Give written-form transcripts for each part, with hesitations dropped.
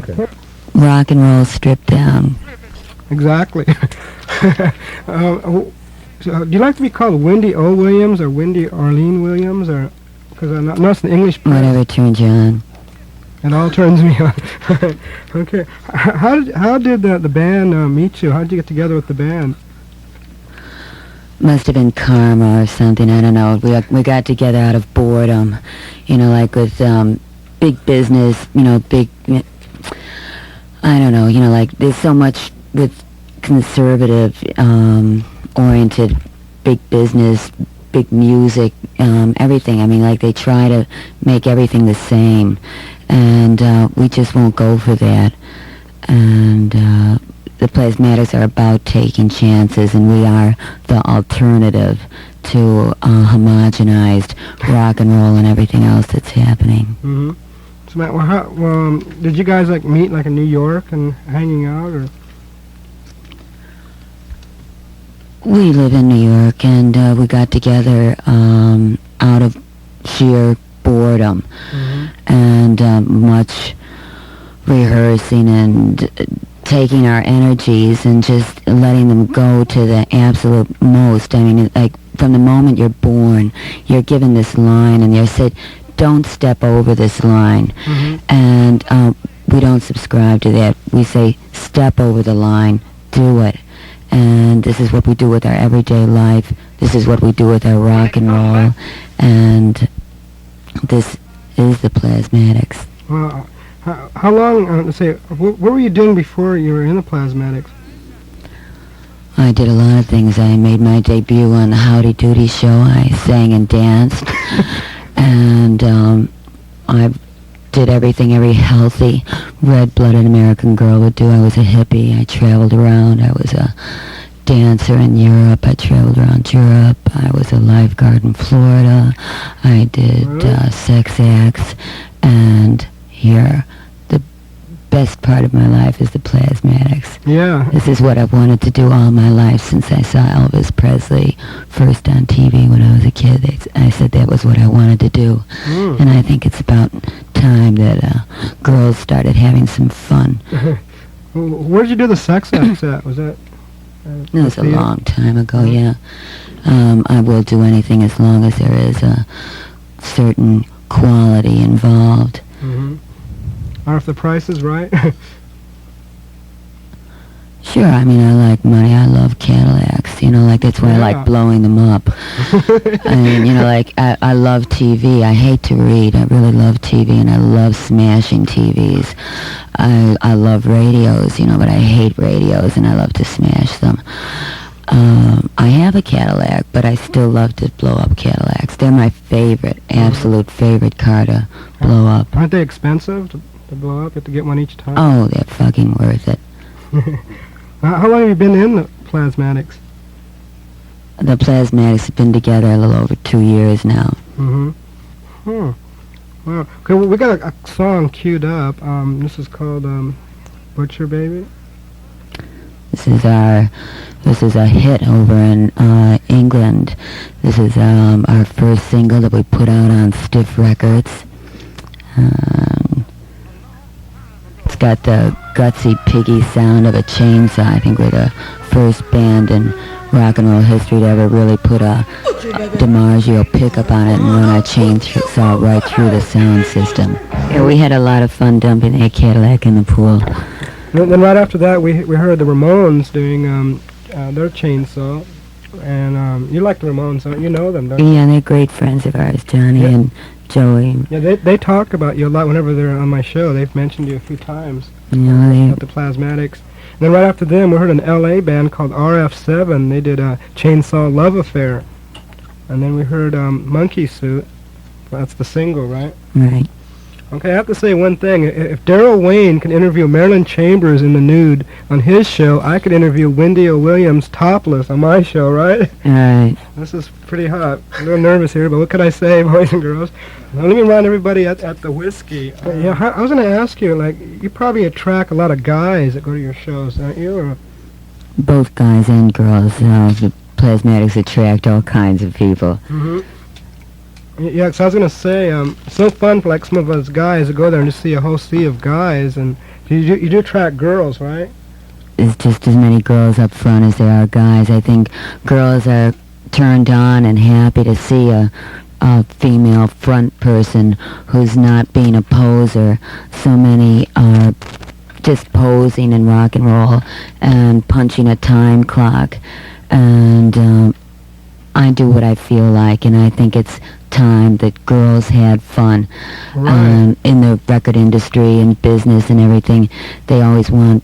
Okay. Rock and roll stripped down. Exactly. So, do you like to be called Wendy O. Williams or Wendy Arlene Williams, or because I'm not the English press? Whatever turns you on. It all turns me on. Okay. How did the band meet you? How did you get together with the band? Must have been karma or something. I don't know. We got together out of boredom, like with big business. Big. I don't know. Like there's so much with conservative oriented big business, big music, everything. I mean, like they try to make everything the same, and we just won't go for that. And the Plasmatics are about taking chances, and we are the alternative to homogenized rock and roll and everything else that's happening. Mm-hmm. So, Matt, did you guys meet in New York and hanging out, or? We live in New York, and we got together out of sheer boredom, and much rehearsing and taking our energies and just letting them go to the absolute most. I mean, from the moment you're born, you're given this line, and you're said, don't step over this line. And we don't subscribe to that. We say, step over the line, do it. And this is what we do with our everyday life. This is what we do with our rock and roll. And this is the Plasmatics. Well, how long, what were you doing before you were in the Plasmatics? I did a lot of things. I made my debut on the Howdy Doody show. I sang and danced. And I did everything every healthy, red-blooded American girl would do. I was a hippie. I traveled around. I was a dancer in Europe. I traveled around Europe. I was a lifeguard in Florida. I did sex acts. And here, the best part of my life is the Plasmatics. Yeah. This is what I've wanted to do all my life since I saw Elvis Presley first on TV when I was a kid. I said that was what I wanted to do. And I think it's about time that girls started having some fun. Where did you do the sex acts at? Was that? It was a long time ago, yeah. I will do anything as long as there is a certain quality involved. Or if the price is right? Sure, I mean, I like money. I love Cadillacs, that's why I like blowing them up. I mean, I love TV. I hate to read. I really love TV, and I love smashing TVs. I love radios, but I hate radios, and I love to smash them. I have a Cadillac, but I still love to blow up Cadillacs. They're my favorite, absolute favorite car to blow up. Aren't they expensive to blow up? You have to get one each time? Oh, they're fucking worth it. How long have you been in the Plasmatics? The Plasmatics have been together a little over 2 years now. Wow. Okay, well, we got a song queued up. This is called Butcher Baby. This is a hit over in England. This is our first single that we put out on Stiff Records. It's got the gutsy, piggy sound of a chainsaw. I think we're the first band in rock and roll history to ever really put a DiMaggio pickup on it and run a chainsaw right through the sound system. Yeah, we had a lot of fun dumping that Cadillac in the pool. Then right after that, we heard the Ramones doing their chainsaw. And you like the Ramones, don't you? You know them, don't you? Yeah, they're great friends of ours, Johnny and Joey. Yeah, they talk about you a lot whenever they're on my show. They've mentioned you a few times. About the Plasmatics. And then right after them, we heard an L.A. band called RF7. They did a Chainsaw Love Affair. And then we heard Monkey Suit. That's the single, right? Right. Okay, I have to say one thing. If Daryl Wayne can interview Marilyn Chambers in the nude on his show, I could interview Wendy O. Williams topless on my show, right? Right. This is pretty hot. I'm a little nervous here, but what can I say, boys and girls? Now, let me remind everybody at the whiskey. I was going to ask you, you probably attract a lot of guys that go to your shows, don't you? Or? Both guys and girls. The Plasmatics attract all kinds of people. Yeah, 'cause I was gonna say, it's no fun for like some of us guys to go there and just see a whole sea of guys, and you do attract girls, right? There's just as many girls up front as there are guys. I think girls are turned on and happy to see a female front person who's not being a poser. So many are just posing in rock and roll and punching a time clock. And I do what I feel like, and I think it's time that girls had fun. Right. In the record industry and business and everything, they always want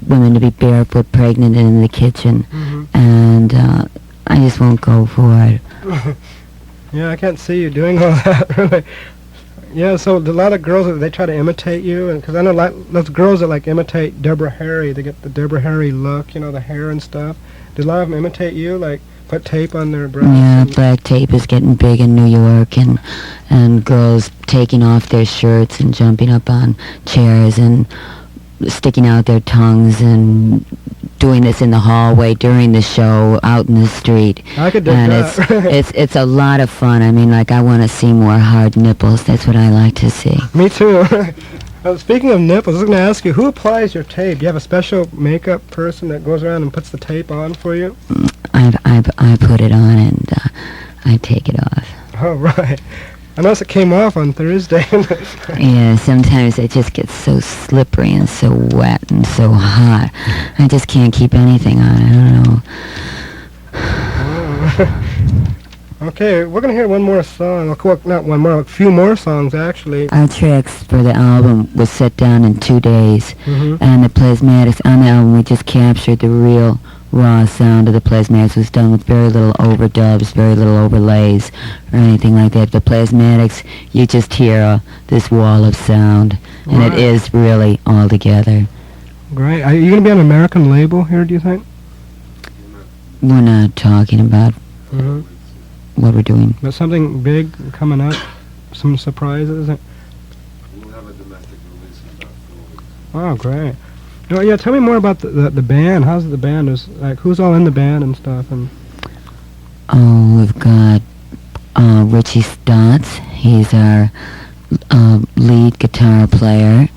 women to be barefoot, pregnant, and in the kitchen. And I just won't go for it. Yeah, I can't see you doing all that, really. Yeah, so a lot of girls, they try to imitate you, and because I know those girls that like imitate Deborah Harry, they get the Deborah Harry look, the hair and stuff. Do a lot of them imitate you, like put tape on their breasts? Yeah, black tape is getting big in New York, and girls taking off their shirts and jumping up on chairs and sticking out their tongues and doing this in the hallway during the show, out in the street. I could do and that. it's a lot of fun. I mean, like, I want to see more hard nipples. That's what I like to see. Me too. Speaking of nipples, I was going to ask you, who applies your tape? Do you have a special makeup person that goes around and puts the tape on for you? I put it on and I take it off. Oh, right. I noticed it came off on Thursday. Yeah, sometimes it just gets so slippery and so wet and so hot. I just can't keep anything on. I don't know. Oh. Okay, we're going to hear one more song. Well, not one more, a few more songs, actually. Our tracks for the album was set down in 2 days. Mm-hmm. And the Plasmatics, on the album, we just captured the real raw sound of the Plasmatics. It was done with very little overdubs, very little overlays, or anything like that. The Plasmatics, you just hear this wall of sound, and Right. it is really all together. Great. Are you going to be on an American label here, do you think? We're not talking about Mm-hmm. what we're doing. But something big coming up? Some surprises? We'll have a domestic release in about 4 weeks. Oh, great. Oh, yeah, tell me more about the band. How's the band? Who's all in the band and stuff? And Oh, we've got Richie Stotts. He's our lead guitar player,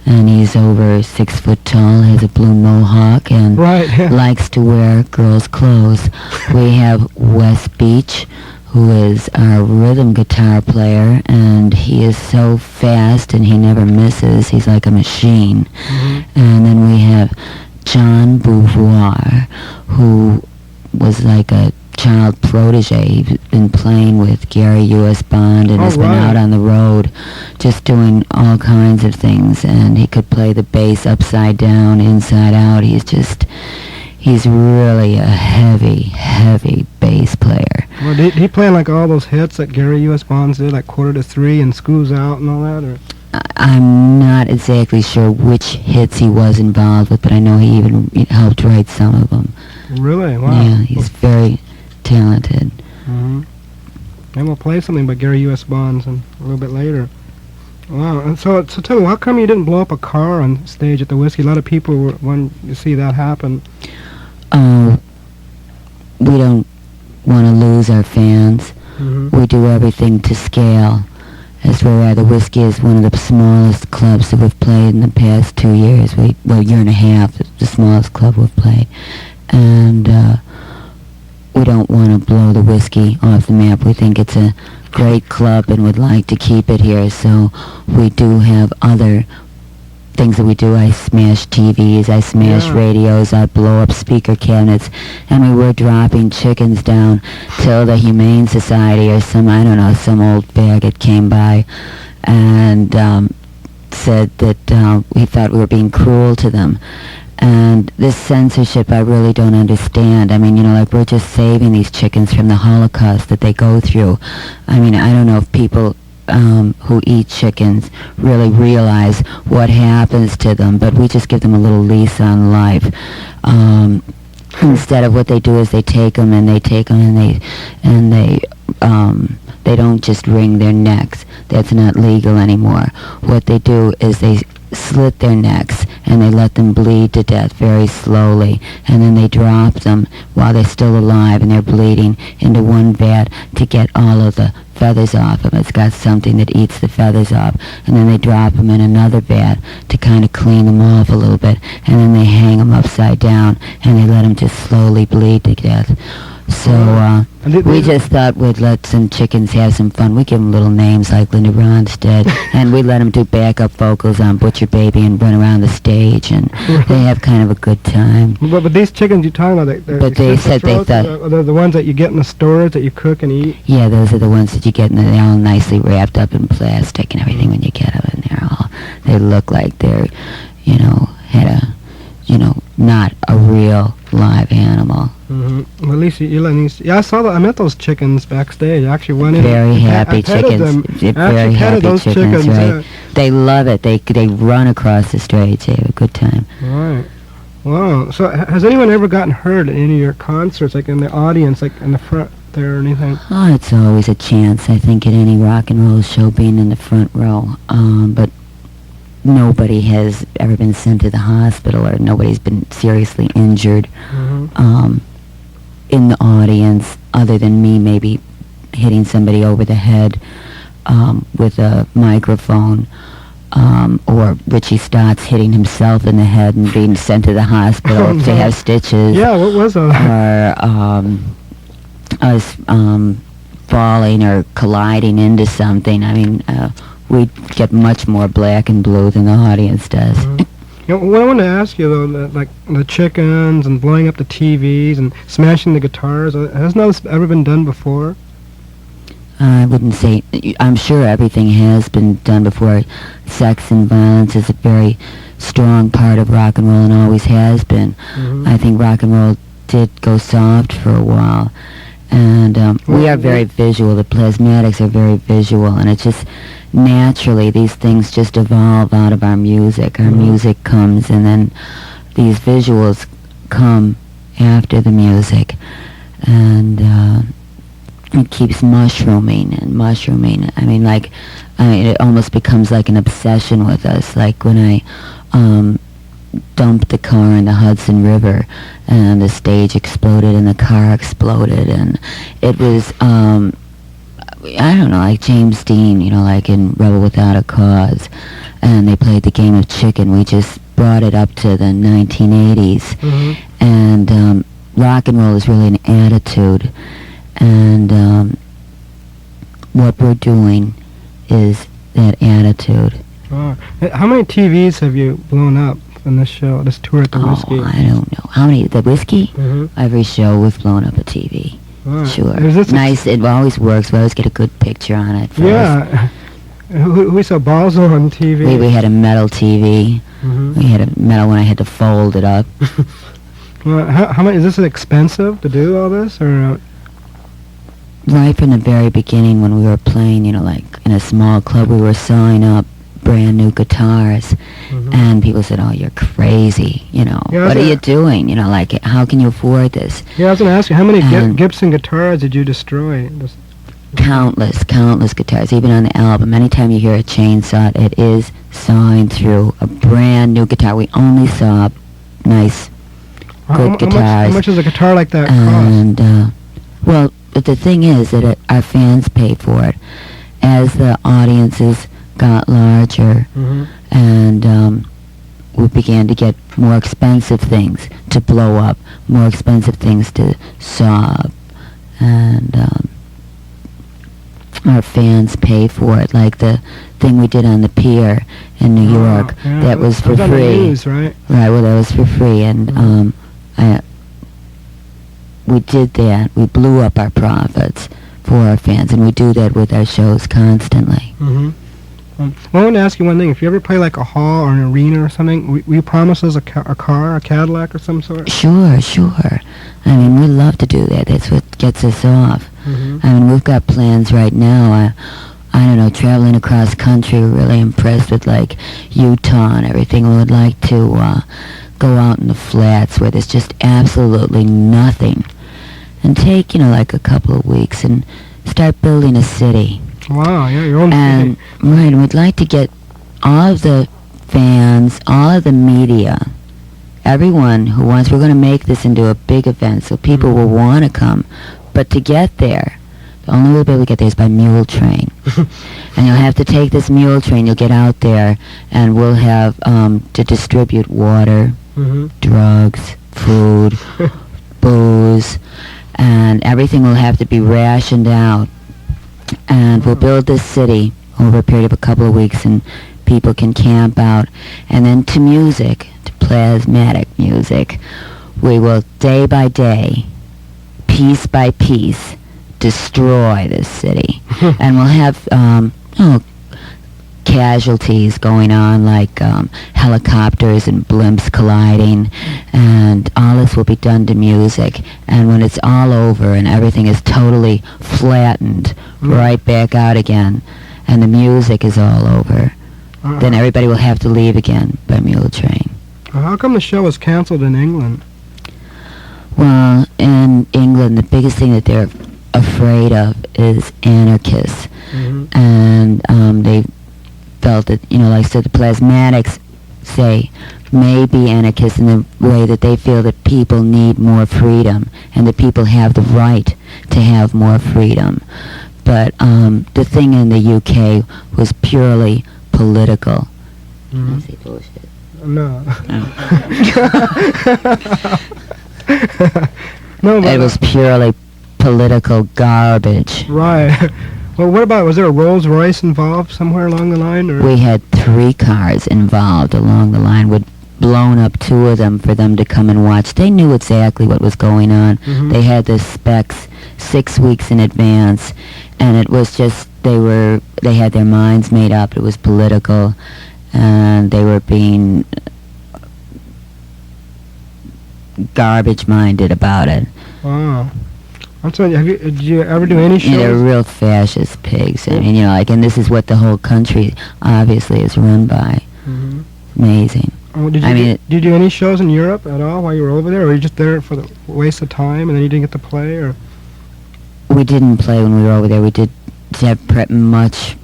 and he's over 6 foot tall, has a blue mohawk, and right. likes to wear girls' clothes. We have Wes Beach, who is our rhythm guitar player, and he is so fast and he never misses. He's like a machine. Mm-hmm. And then we have John Beauvoir, who was like a child protege. He's been playing with Gary U.S. Bond and has been right. out on the road just doing all kinds of things, and he could play the bass upside down, inside out. He's really a heavy bass player. Well, did he play like all those hits that Gary U.S. Bonds did, like Quarter to Three and School's Out and all that? Or? I'm not exactly sure which hits he was involved with, but I know he even helped write some of them. Really? Wow. Yeah, he's very talented. Mm-hmm. And we'll play something by Gary U.S. Bonds and a little bit later. Wow. And so tell me, how come you didn't blow up a car on stage at the Whiskey? A lot of people want to see that happen. We don't want to lose our fans. Mm-hmm. We do everything to scale. As we're at the Whiskey is one of the smallest clubs that we've played in the past 2 years. Year and a half, the smallest club we've played. And we don't want to blow the Whiskey off the map. We think it's a great club and would like to keep it here. So we do have other things that we do. I smash TVs, I smash radios, I blow up speaker cabinets, and we were dropping chickens down till the Humane Society or some old faggot came by and said that we thought we were being cruel to them. And this censorship I really don't understand. I mean, we're just saving these chickens from the Holocaust that they go through. I mean, I don't know if people who eat chickens really realize what happens to them, but we just give them a little lease on life. Instead of what they do is they take them and they don't just wring their necks. That's not legal anymore. What they do is they slit their necks and they let them bleed to death very slowly, and then they drop them while they're still alive and they're bleeding into one vat to get all of the feathers off them. It's got something that eats the feathers off, and then they drop them in another vat to kind of clean them off a little bit, and then they hang them upside down, and they let them just slowly bleed to death. So we just thought we'd let some chickens have some fun. We give them little names like Linda Ronstadt, and we let them do backup vocals on Butcher Baby and run around the stage, and they have kind of a good time. But these chickens you're talking about, But they said they thought... They're the ones that you get in the stores that you cook and eat? Yeah, those are the ones that you get, and they're all nicely wrapped up in plastic and everything when you get them, and they look like they're, had a, not a real live animal. Mm-hmm. Well, at least you let these... Yeah, I met those chickens backstage. I actually went in... Very happy chickens. Very happy those chickens, right? Yeah. They love it. They run across the stage. They have a good time. Right. Wow. So has anyone ever gotten hurt at any of your concerts, like in the audience, like in the front there or anything? Oh, it's always a chance, I think, at any rock and roll show being in the front row. But nobody has ever been sent to the hospital, or nobody's been seriously injured in the audience, other than me maybe hitting somebody over the head with a microphone, or Richie Stotts hitting himself in the head and being sent to the hospital to have stitches. Yeah, what was that? Or us falling or colliding into something. I mean, we get much more black and blue than the audience does. What I want to ask you, though, like the chickens and blowing up the TVs and smashing the guitars, hasn't this ever been done before? I wouldn't say... I'm sure everything has been done before. Sex and violence is a very strong part of rock and roll and always has been. I think rock and roll did go soft for a while. And we are very visual. The Plasmatics are very visual, and it's just... Naturally, these things just evolve out of our music. Our music comes, and then these visuals come after the music. And it keeps mushrooming and mushrooming. I mean, it almost becomes like an obsession with us. Like when I dumped the car in the Hudson River, and the stage exploded and the car exploded, and it was... I don't know, like James Dean, like in Rebel Without a Cause, and they played the game of chicken. We just brought it up to the 1980s, and rock and roll is really an attitude, and what we're doing is that attitude. Wow. How many TVs have you blown up on this show, this tour at the Whiskey? I don't know. How many? The Whiskey? Every show we've blown up a TV. Sure. Nice. It always works. We always get a good picture on it. Yeah. We saw Balzo on TV. We had a metal TV. We had a metal one. I had to fold it up. Well, how much is this expensive to do all this, or? Right from the very beginning, when we were playing, like in a small club, we were sawing up brand new guitars, and people said, "Oh, you're crazy! What are you doing? How can you afford this?" Yeah, I was going to ask you, how many Gibson guitars did you destroy? Countless guitars. Even on the album, anytime you hear a chainsaw, it is sawing through a brand new guitar. We only saw nice, good guitars. How much does a guitar like that cost? And well, but the thing is that our fans pay for it. As the audiences got larger, and we began to get more expensive things to blow up, more expensive things to saw up, and our fans pay for it. Like the thing we did on the pier in New York, that was for free. News, right? Right. Well, that was for free, and we did that. We blew up our profits for our fans, and we do that with our shows constantly. Well, I want to ask you one thing. If you ever play like a hall or an arena or something, will you promise us a car, a Cadillac or some sort? Sure. I mean, we love to do that. That's what gets us off. I mean, we've got plans right now. I don't know, traveling across country. We're really impressed with like Utah and everything. We would like to go out in the flats where there's just absolutely nothing, and take like a couple of weeks and start building a city. Wow, yeah, your own city. Right, and we'd like to get all of the fans, all of the media, everyone who we're going to make this into a big event so people will want to come. But to get there, The only way you'll be able to get there is by mule train. And you'll have to take this mule train. You'll get out there, and we'll have to distribute water, drugs, food, booze, and everything will have to be rationed out. And we'll build this city over a period of a couple of weeks, and people can camp out. And then to music, to plasmatic music, we will day by day, piece by piece, destroy this city. And we'll have casualties going on, like helicopters and blimps colliding, and all this will be done to music. And when it's all over and everything is totally flattened, right back out again, and the music is all over, then everybody will have to leave again by mule train. How come the show was canceled in England? Well, in England, the biggest thing that they're afraid of is anarchists. And they felt that, like I said, the Plasmatics say may be anarchists in the way that they feel that people need more freedom and that people have the right to have more freedom. But the thing in the UK was purely political. I say bullshit. No. No, but it was purely political garbage. Right. Well, what about, was there a Rolls Royce involved somewhere along the line? Or? We had 3 cars involved along the line. We'd blown up 2 of them for them to come and watch. They knew exactly what was going on. They had the specs 6 weeks in advance, and it was just, they had their minds made up. It was political, and they were being garbage-minded about it. Wow. I'm sorry, did you ever do any shows? Yeah, they're real fascist pigs. I mean, and this is what the whole country obviously is run by. Amazing. Oh, did you do any shows in Europe at all while you were over there, or were you just there for the waste of time and then you didn't get to play? Or we didn't play when we were over there. We did have much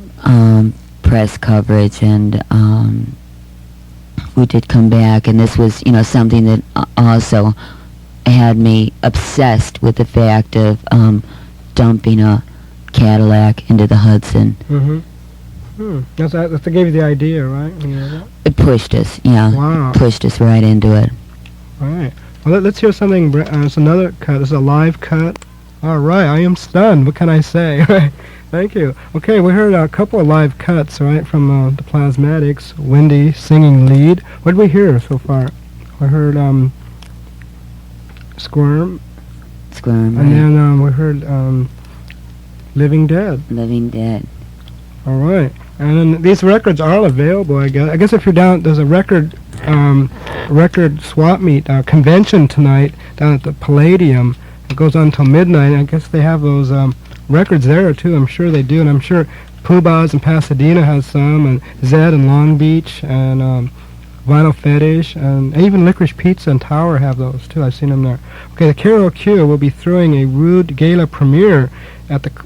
press coverage, and we did come back, and this was, something that also had me obsessed with the fact of dumping a Cadillac into the Hudson. That gave you the idea, right? It pushed us, Wow. Pushed us right into it. All right. Well, let's hear something. It's another cut. This is a live cut. All right. I am stunned. What can I say? Thank you. Okay, we heard a couple of live cuts, right, from the Plasmatics. Wendy singing lead. What did we hear so far? I heard Squirm. Squirm, And then we heard Living Dead. Living Dead. All right. And then these records are available, I guess. I guess if you're down, there's a record swap meet convention tonight down at the Palladium. It goes on until midnight. I guess they have those records there too. I'm sure they do, and I'm sure Pooh Bah's in Pasadena has some, and Zed in Long Beach, and Vinyl Fetish, and even Licorice Pizza and Tower have those too. I've seen them there. Okay, the KROQ will be throwing a Rude Gala premiere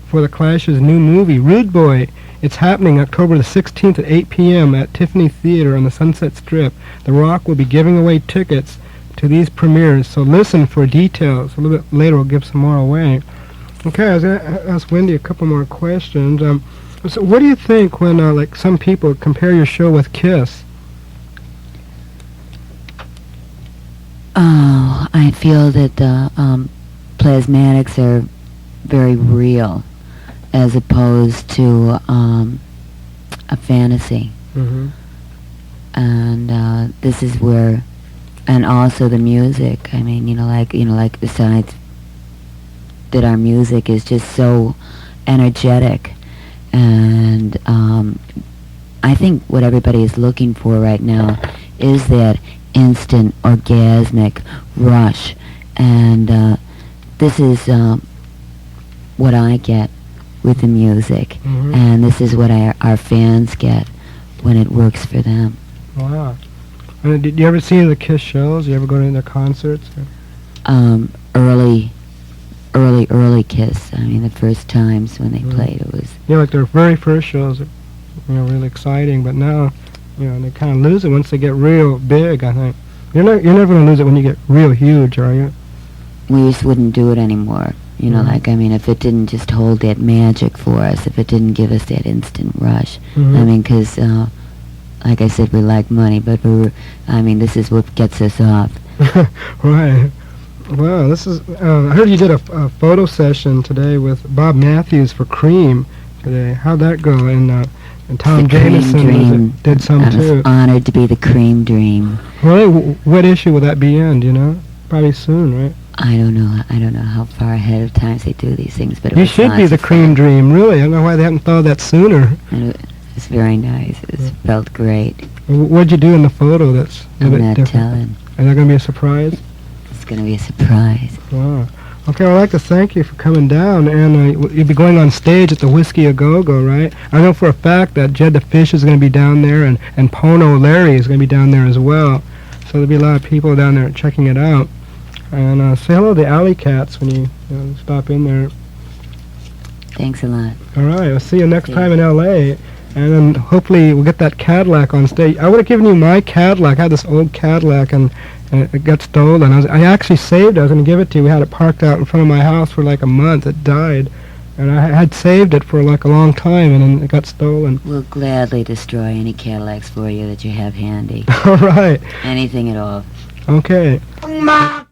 for the Clash's new movie, Rude Boy. It's happening October the 16th at 8 p.m. at Tiffany Theater on the Sunset Strip. The Rock will be giving away tickets to these premieres, so listen for details. A little bit later we'll give some more away. Okay, I was going to ask Wendy a couple more questions. So what do you think when, like, some people compare your show with Kiss? Oh, I feel that the Plasmatics are very real, as opposed to a fantasy. And this is where, and also the music. I mean, like besides that, our music is just so energetic, and I think what everybody is looking for right now is that instant orgasmic rush, and this is what I get with the music, and this is what our fans get when it works for them. Wow. Did you ever see the Kiss shows? You ever go to their concerts? Early Kiss. I mean, the first times when they played, it was... Like their very first shows, really exciting, but now, they kind of lose it once they get real big, I think. You're never going to lose it when you get real huge, are you? We just wouldn't do it anymore. You know, Mhm. like, I mean, if it didn't just hold that magic for us, if it didn't give us that instant rush. Mhm. I mean, because, like I said, we like money, but this is what gets us off. Right. Wow, this is. I heard you did a photo session today with Bob Matthews for Cream today. How'd that go? And Tom The Cream Jameson Dream. did some I was too. honored to be the Cream Dream. Really, what issue will that be in? Do you know? Probably soon, right? I don't know how far ahead of time they do these things, but it You was should be lots the of Cream fun. Dream. Really, I don't know why they haven't thought of that sooner. And it was very nice. It felt great. What'd you do in the photo that's a I'm bit not different? telling. Is that going to be a surprise? It's going to be a surprise. Wow. Okay, well, I'd like to thank you for coming down, and you'll be going on stage at the Whiskey A Go-Go, right? I know for a fact that Jed the Fish is going to be down there, and Pono Larry is going to be down there as well. So there'll be a lot of people down there checking it out. And say hello to the Alley Cats when you stop in there. Thanks a lot. All right, I'll see you next See time in L.A., and then hopefully we'll get that Cadillac on stage. I would have given you my Cadillac. I had this old Cadillac, and it got stolen. I actually saved it. I was going to give it to you. We had it parked out in front of my house for like a month. It died. And I had saved it for like a long time, and then it got stolen. We'll gladly destroy any Cadillacs for you that you have handy. All right. Anything at all. Okay. Ma